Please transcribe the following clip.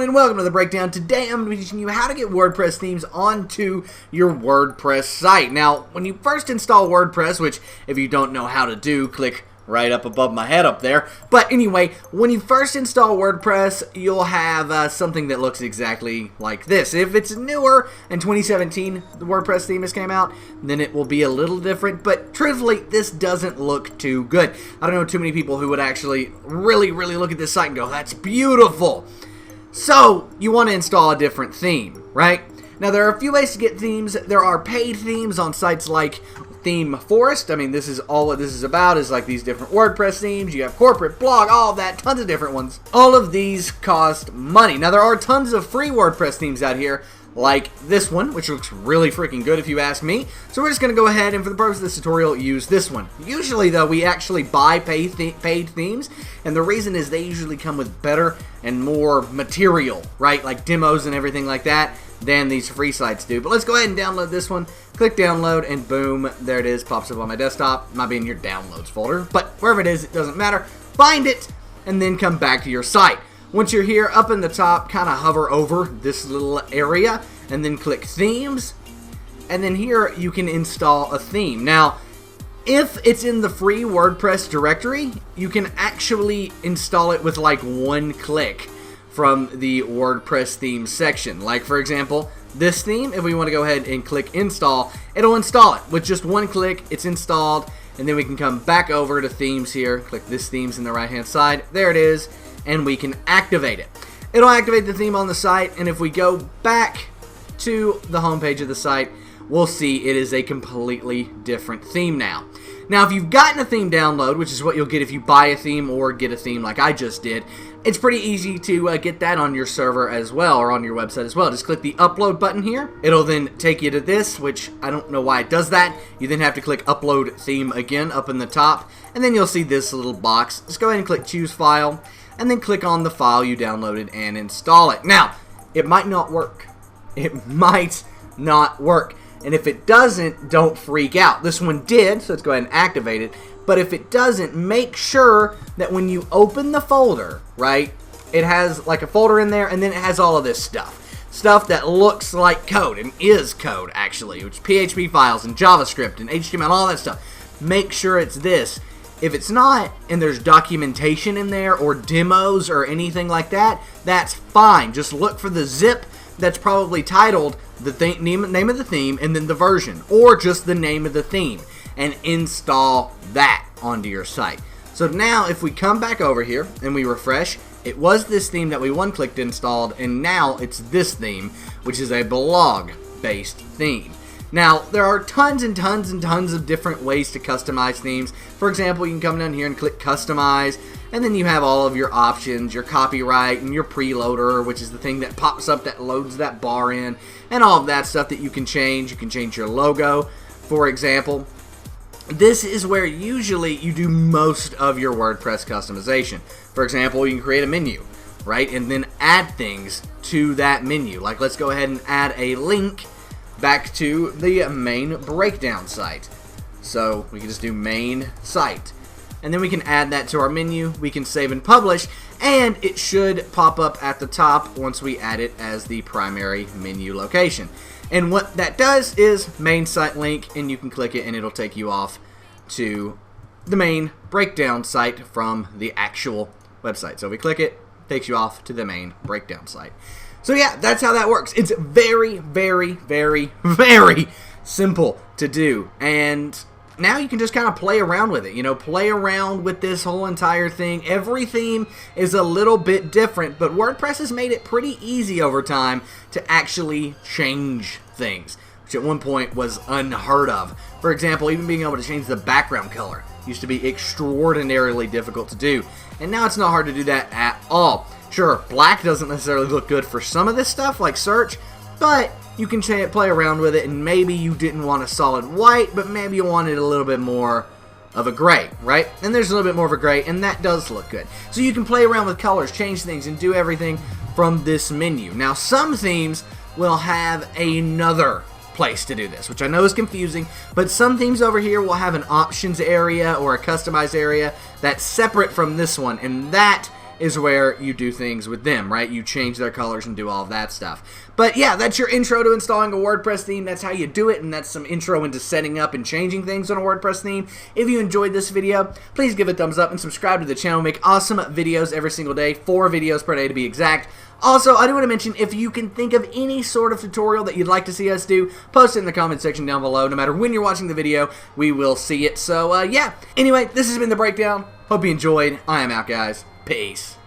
and welcome to the breakdown. Today I'm going to be teaching you how to get WordPress themes onto your WordPress site. Now, when you first install WordPress, which if you don't know how to do, click right up above my head up there. But anyway, when you first install WordPress, you'll have something that looks exactly like this. If it's newer, in 2017, the WordPress theme has came out, then it will be a little different. But truthfully, this doesn't look too good. I don't know too many people who would actually really look at this site and go, that's beautiful. So, you want to install a different theme, right? Now, there are a few ways to get themes. There are paid themes on sites like Theme Forest. I mean, this is all what this is about, is like these different WordPress themes. You have corporate, blog, all of that, tons of different ones. All of these cost money. Now, there are tons of free WordPress themes out here, like this one, which looks really freaking good if you ask me. So we're just going to go ahead and for the purpose of this tutorial, use this one. Usually, though, we actually buy paid themes, and the reason is they usually come with better and more material, right? Like demos and everything like that, than these free sites do. But let's go ahead and download this one. Click download and boom, there it is, pops up on my desktop. It might be in your downloads folder, but wherever it is, it doesn't matter. Find it and then come back to your site. Once you're here, up in the top, kind of hover over this little area and then click themes. And then here you can install a theme. Now, if it's in the free WordPress directory, you can actually install it with like one click from the WordPress theme section. Like, for example, this theme, if we want to go ahead and click install, it'll install it with just one click. It's installed, and then we can come back over to themes here, click this themes in the right hand side, there it is, and we can activate it. It'll activate the theme on the site, and if we go back to the home page of the site, we'll see it is a completely different theme now. Now, if you've gotten a theme download, which is what you'll get if you buy a theme or get a theme like I just did, it's pretty easy to get that on your server as well, or on your website as well. Just click the upload button here. It'll then take you to this, which I don't know why it does that. You then have to click upload theme again up in the top, and then you'll see this little box. Just go ahead and click choose file, and then click on the file you downloaded and install it. Now, it might not work. It might not work. And if it doesn't, don't freak out. This one did, so let's go ahead and activate it. But if it doesn't, make sure that when you open the folder, right, it has like a folder in there, and then it has all of this stuff. Stuff that looks like code, and is code, actually, which is PHP files, and JavaScript, and HTML, all that stuff. Make sure it's this. If it's not, and there's documentation in there, or demos, or anything like that, that's fine. Just look for the zip that's probably titled the name of the theme and then the version, or just the name of the theme, and install that onto your site. So now if we come back over here and we refresh, it was this theme that we one-clicked installed, and now it's this theme, which is a blog based theme. Now, there are tons and tons and tons of different ways to customize themes. For example, you can come down here and click customize, and then you have all of your options, your copyright, and your preloader, which is the thing that pops up that loads that bar in, and all of that stuff that you can change. You can change your logo, for example. This is where usually you do most of your WordPress customization. For example, you can create a menu, right, and then add things to that menu. Like, let's go ahead and add a link back to the main breakdown site. So we can just do main site, and then we can add that to our menu. We can save and publish, and it should pop up at the top once we add it as the primary menu location. And what that does is main site link, and you can click it and it'll take you off to the main breakdown site from the actual website. So if we click it, it takes you off to the main breakdown site. So yeah, that's how that works. It's very simple to do. And now you can just kind of play around with it. You know, play around with this whole entire thing. Every theme is a little bit different, but WordPress has made it pretty easy over time to actually change things, which at one point was unheard of. For example, even being able to change the background color used to be extraordinarily difficult to do. And now it's not hard to do that at all. Sure, black doesn't necessarily look good for some of this stuff, like search, but you can play around with it, and maybe you didn't want a solid white, but maybe you wanted a little bit more of a gray, right? And there's a little bit more of a gray, and that does look good. So you can play around with colors, change things, and do everything from this menu. Now, some themes will have another place to do this, which I know is confusing, but some themes over here will have an options area or a customized area that's separate from this one, and that is where you do things with them, right? You change their colors and do all of that stuff. But yeah, that's your intro to installing a WordPress theme. That's how you do it, and that's some intro into setting up and changing things on a WordPress theme. If you enjoyed this video, please give it a thumbs up and subscribe to the channel. We make awesome videos every single day, 4 videos per day to be exact. Also, I do want to mention, if you can think of any sort of tutorial that you'd like to see us do, post it in the comment section down below. No matter when you're watching the video, we will see it. So, yeah. Anyway, this has been The Breakdown. Hope you enjoyed. I am out, guys. Peace.